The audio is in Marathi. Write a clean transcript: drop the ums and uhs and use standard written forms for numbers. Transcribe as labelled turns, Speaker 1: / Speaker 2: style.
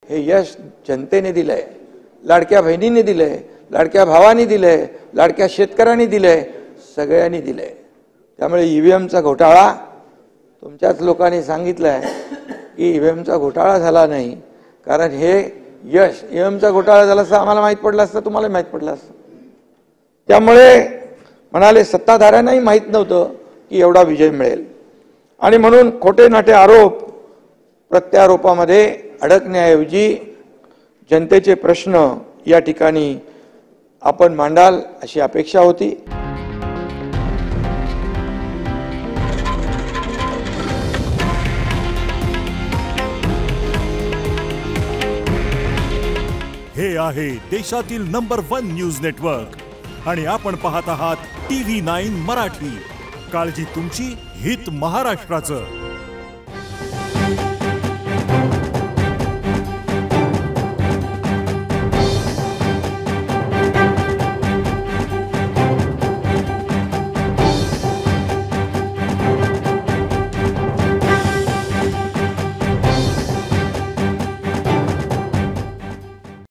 Speaker 1: हे यश जनतेने दिलंय, लाडक्या बहिणींनी दिलंय, लाडक्या भावांनी दिलंय, लाडक्या शेतकऱ्यांनी दिलंय, सगळ्यांनी दिलंय। त्यामुळे ईव्हीएमचा घोटाळा तुमच्याच लोकांनी सांगितलंय की ईव्हीएमचा घोटाळा झाला नाही, कारण हे यश ईव्हीएमचा घोटाळा झाला असता आम्हाला माहित पडलं असतं, तुम्हाला माहित पडलं असतं। त्यामुळे म्हणाले सत्ताधाऱ्यांनाही माहित नव्हतं की एवढा विजय मिळेल, आणि म्हणून खोटे नाटे आरोप प्रत्यारोपामध्ये अडकण्याऐवजी जनतेचे प्रश्न या ठिकाणी आपण मांडाल अशी अपेक्षा होती।
Speaker 2: हे आहे देशातील नंबर 1 न्यूज नेटवर्क आणि आपण पाहत आहात TV9 मराठी। काळजी तुमची, हित महाराष्ट्राचं।